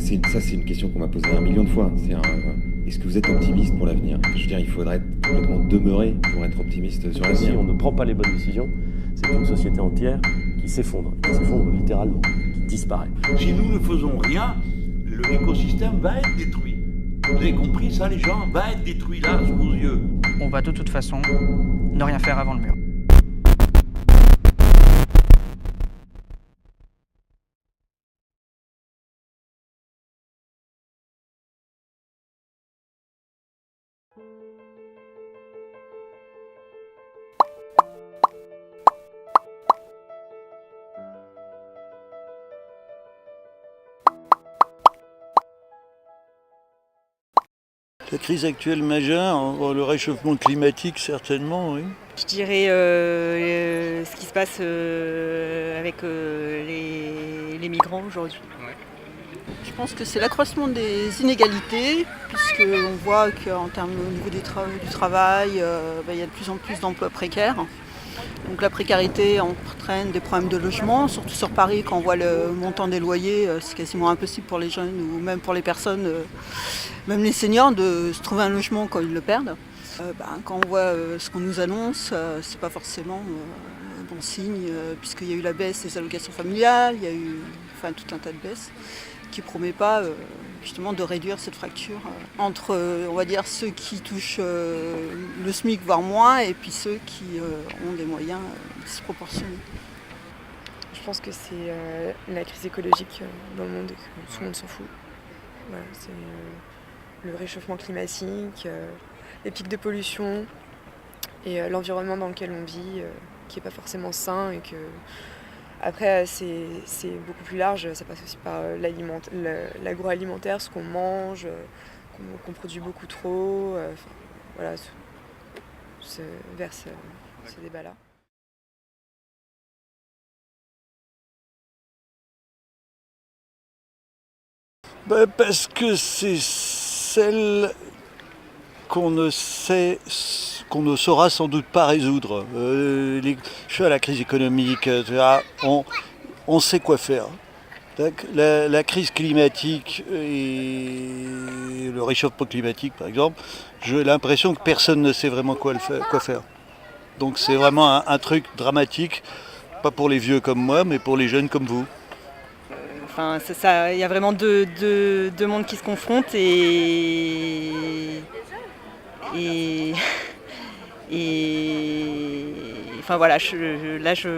c'est une question qu'on m'a posée 1 million de fois. Est-ce que vous êtes optimiste pour l'avenir? Je veux dire, il faudrait être complètement demeuré pour être optimiste sur Si l'avenir. on ne prend pas les bonnes décisions, c'est une société entière qui s'effondre littéralement, qui disparaît. Si nous ne faisons rien, l'écosystème va être détruit. Vous avez compris ça, les gens? Va être détruit là, sous vos yeux. On va de toute façon ne rien faire avant le mur. La crise actuelle majeure, le réchauffement climatique certainement, oui. Je dirais ce qui se passe avec les migrants aujourd'hui. Je pense que c'est l'accroissement des inégalités, puisqu'on voit qu'en termes au niveau du travail, il y a de plus en plus d'emplois précaires. Donc la précarité entraîne des problèmes de logement, surtout sur Paris quand on voit le montant des loyers, c'est quasiment impossible pour les jeunes ou même pour les personnes, même les seniors, de se trouver un logement quand ils le perdent. Quand on voit ce qu'on nous annonce, c'est pas forcément un bon signe, puisqu'il y a eu la baisse des allocations familiales, il y a eu tout un tas de baisses qui ne promet pas justement de réduire cette fracture entre on va dire ceux qui touchent le SMIC voire moins et puis ceux qui ont des moyens disproportionnés. Je pense que c'est la crise écologique dans le monde et que tout le monde s'en fout. Voilà, c'est le réchauffement climatique, les pics de pollution et l'environnement dans lequel on vit qui n'est pas forcément sain et que après c'est beaucoup plus large, ça passe aussi par l'agroalimentaire, ce qu'on mange, qu'on produit beaucoup trop, voilà, vers ce débat-là. Parce que c'est celle qu'on ne saura sans doute pas résoudre. Je suis à la crise économique, on sait quoi faire. La crise climatique et le réchauffement climatique, par exemple, j'ai l'impression que personne ne sait vraiment quoi faire. Donc c'est vraiment un truc dramatique, pas pour les vieux comme moi, mais pour les jeunes comme vous. Il y a vraiment deux mondes qui se confrontent et je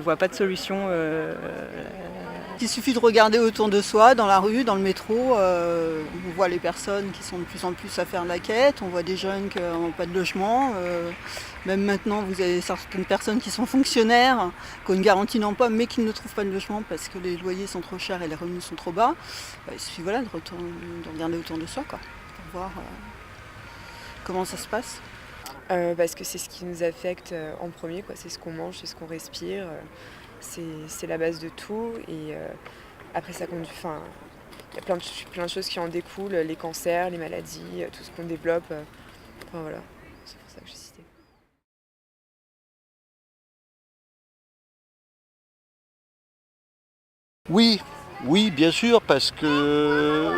vois pas de solution. Il suffit de regarder autour de soi, dans la rue, dans le métro, on voit les personnes qui sont de plus en plus à faire la quête, on voit des jeunes qui n'ont pas de logement. Même maintenant, vous avez certaines personnes qui sont fonctionnaires, qui ont une garantie d'emploi, mais qui ne trouvent pas de logement parce que les loyers sont trop chers et les revenus sont trop bas. Il suffit de regarder autour de soi pour voir comment ça se passe. Parce que c'est ce qui nous affecte en premier, c'est ce qu'on mange, c'est ce qu'on respire, c'est la base de tout. Et après, ça conduit. Il y a plein de choses qui en découlent, les cancers, les maladies, tout ce qu'on développe. Voilà, c'est pour ça que j'ai cité. Oui, bien sûr, parce que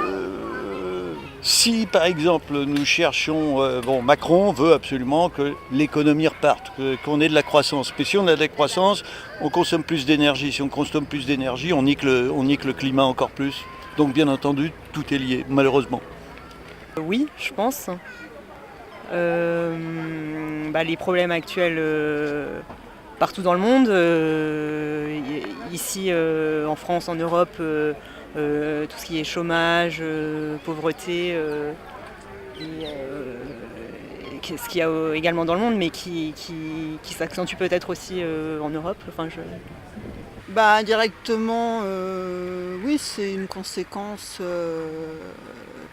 si par exemple nous cherchons, Macron veut absolument que l'économie reparte, qu'on ait de la croissance. Mais si on a de la croissance, on consomme plus d'énergie. Si on consomme plus d'énergie, on nique le climat encore plus. Donc bien entendu, tout est lié, malheureusement. Oui, je pense. Les problèmes actuels partout dans le monde, ici en France, en Europe, tout ce qui est chômage, pauvreté, ce qu'il y a également dans le monde, mais qui s'accentue peut-être aussi en Europe. Directement, oui, c'est une conséquence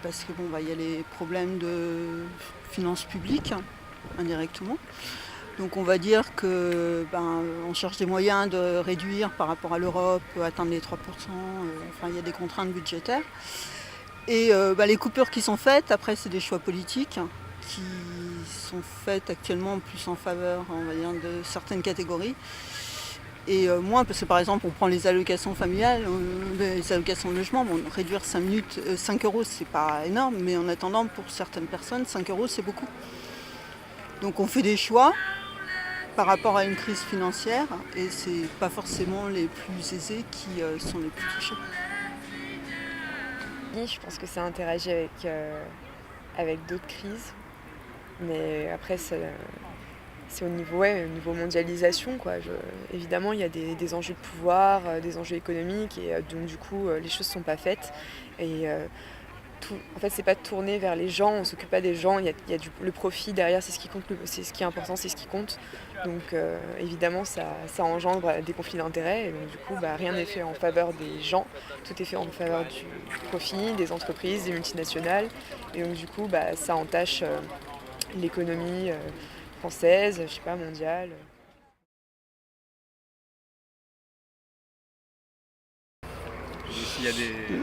parce que y a les problèmes de finances publiques indirectement. Donc on va dire que on cherche des moyens de réduire par rapport à l'Europe, atteindre les 3%, il y a des contraintes budgétaires. Et les coupures qui sont faites, après c'est des choix politiques qui sont faites actuellement plus en faveur, on va dire, de certaines catégories. et moins, parce que par exemple on prend les allocations familiales, les allocations de logement, bon, réduire 5 €, c'est pas énorme, mais en attendant pour certaines personnes 5 € c'est beaucoup. Donc on fait des choix par rapport à une crise financière et c'est pas forcément les plus aisés qui sont les plus touchés. Je pense que ça interagit avec d'autres crises, mais après c'est au niveau mondialisation, quoi. Évidemment, il y a des enjeux de pouvoir, des enjeux économiques, et donc du coup, les choses ne sont pas faites. Et en fait, c'est pas tourné vers les gens, on s'occupe pas des gens, il y a le profit derrière, c'est ce qui compte, c'est ce qui est important, c'est ce qui compte. Donc évidemment, ça engendre des conflits d'intérêts, et donc du coup, rien n'est fait en faveur des gens, tout est fait en faveur du profit, des entreprises, des multinationales, et donc du coup, ça entache l'économie française, je sais pas, mondiale.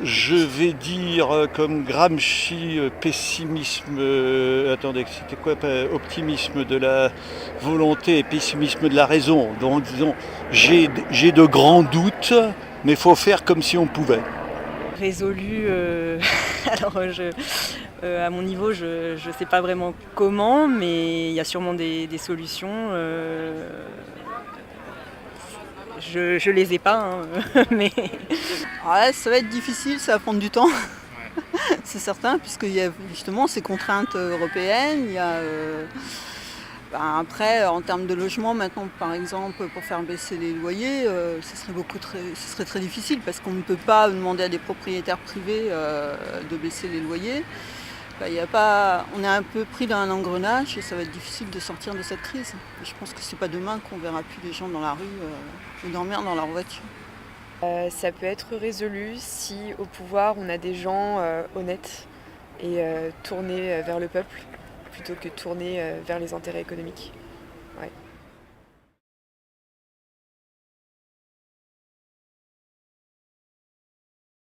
Je vais dire comme Gramsci, pessimisme, attendez, c'était quoi, optimisme de la volonté et pessimisme de la raison. Donc disons, j'ai de grands doutes, mais il faut faire comme si on pouvait. Résolu, alors à mon niveau, je ne sais pas vraiment comment, mais il y a sûrement des solutions. Je les ai pas, mais... Ouais, ça va être difficile, ça va prendre du temps, c'est certain, puisqu'il y a justement ces contraintes européennes. Il y a, après, en termes de logement, maintenant, par exemple, pour faire baisser les loyers, ce serait très difficile, parce qu'on ne peut pas demander à des propriétaires privés de baisser les loyers. On est un peu pris dans un engrenage et ça va être difficile de sortir de cette crise. Et je pense que c'est pas demain qu'on verra plus les gens dans la rue dormir dans leur voiture. Ça peut être résolu si au pouvoir on a des gens honnêtes et tournés vers le peuple plutôt que tournés vers les intérêts économiques. Ouais.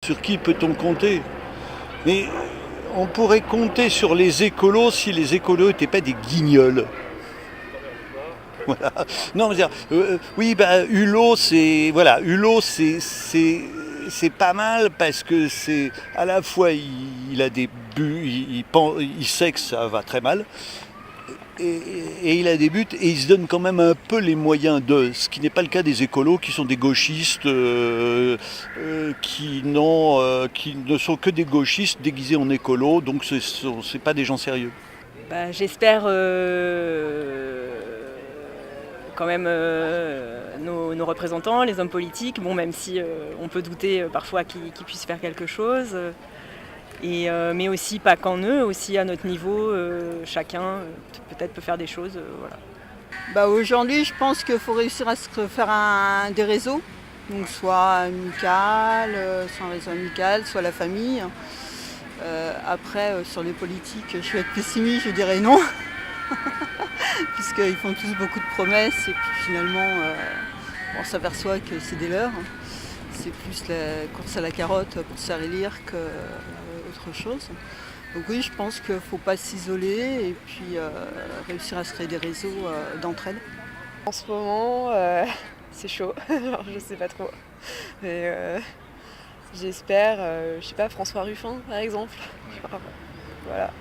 Sur qui peut-on compter ? Mais on pourrait compter sur les écolos si les écolos n'étaient pas des guignols. Voilà. Non, mais oui, Hulot, c'est pas mal parce que c'est à la fois il a des buts, il sait que ça va très mal. Et il a des buts et il se donne quand même un peu les moyens ce qui n'est pas le cas des écolos qui sont des gauchistes qui ne sont que des gauchistes déguisés en écolos, donc c'est pas des gens sérieux. J'espère quand même nos représentants, les hommes politiques, même si on peut douter parfois qu'ils puissent faire quelque chose. Mais aussi pas qu'en eux, aussi à notre niveau, chacun peut-être peut faire des choses. Voilà. Aujourd'hui, je pense qu'il faut réussir à se faire des réseaux, donc soit amical, soit un réseau amical, soit la famille. Après, sur les politiques, je vais être pessimiste, je dirais non, puisqu'ils font tous beaucoup de promesses et puis finalement, on s'aperçoit que c'est des leurs. C'est plus la course à la carotte pour se faire élire qu'autre chose. Donc oui, je pense qu'il ne faut pas s'isoler et puis réussir à se créer des réseaux d'entraide. En ce moment, c'est chaud, alors je ne sais pas trop. Mais j'espère, je sais pas, François Ruffin par exemple. Voilà,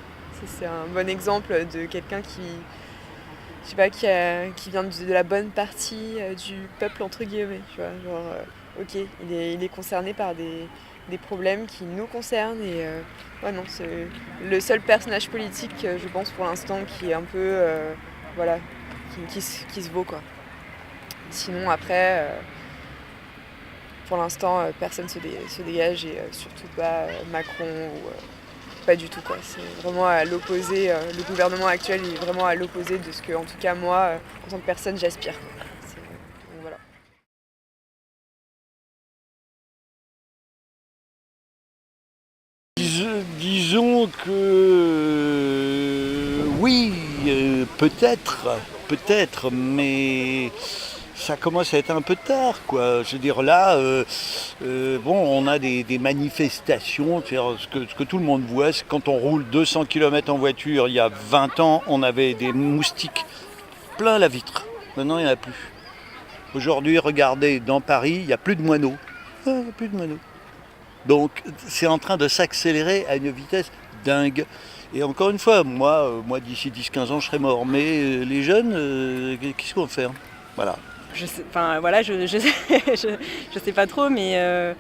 c'est un bon exemple de quelqu'un qui vient de la bonne partie du peuple entre guillemets. Tu vois, ok, il est concerné par des problèmes qui nous concernent et c'est le seul personnage politique, je pense pour l'instant, qui est un peu qui se vaut quoi. Sinon après, pour l'instant, personne se dégage et surtout pas Macron ou pas du tout quoi. C'est vraiment à l'opposé. Le gouvernement actuel est vraiment à l'opposé de ce que, en tout cas moi, en tant que personne, j'aspire. Donc, voilà. Disons que oui, peut-être, mais ça commence à être un peu tard, quoi. Je veux dire, là, on a des manifestations, ce que tout le monde voit, c'est quand on roule 200 km en voiture, il y a 20 ans, on avait des moustiques plein la vitre. Maintenant, il n'y en a plus. Aujourd'hui, regardez, dans Paris, il n'y a plus de moineaux. Il n'y a plus de moineaux. Donc c'est en train de s'accélérer à une vitesse dingue. Et encore une fois, moi d'ici 10-15 ans, je serai mort. Mais les jeunes, qu'est-ce qu'on va faire? Voilà. Je sais pas trop, mais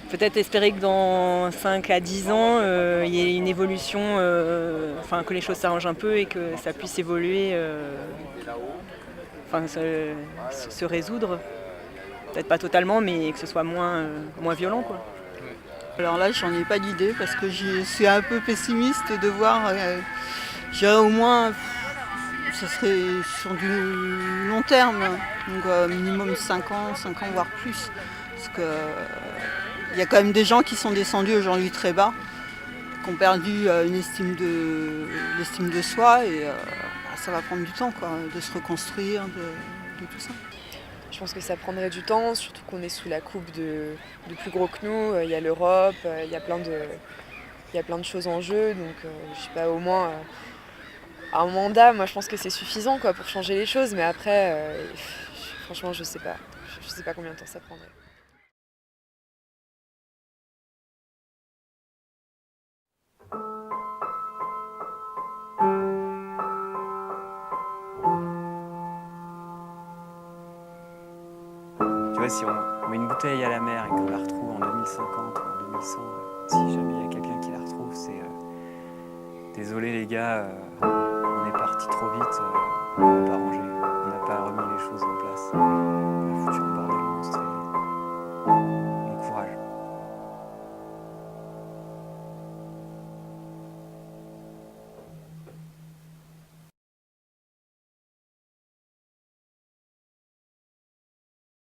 peut-être espérer que dans 5 à 10 ans, il y ait une évolution, que les choses s'arrangent un peu et que ça puisse évoluer, se résoudre. Peut-être pas totalement, mais que ce soit moins violent, quoi. Alors là, j'en ai pas d'idée parce que je suis un peu pessimiste de voir, j'irais au moins, ça serait sur du long terme, donc minimum 5 ans voire plus. Parce que il y a quand même des gens qui sont descendus aujourd'hui très bas, qui ont perdu l'estime de soi et ça va prendre du temps quoi, de se reconstruire, de tout ça. Je pense que ça prendrait du temps, surtout qu'on est sous la coupe de plus gros que nous. Il y a l'Europe, il y a plein de choses en jeu. Donc, je sais pas, au moins un mandat, moi je pense que c'est suffisant quoi, pour changer les choses. Mais après, franchement, je sais pas. Je sais pas combien de temps ça prendrait. Tu vois, si on met une bouteille à la mer et qu'on la retrouve en 2050 ou en 2100, si jamais il y a quelqu'un qui la retrouve, c'est désolé les gars, on est parti trop vite, on n'a pas rangé, on n'a pas remis les choses en place.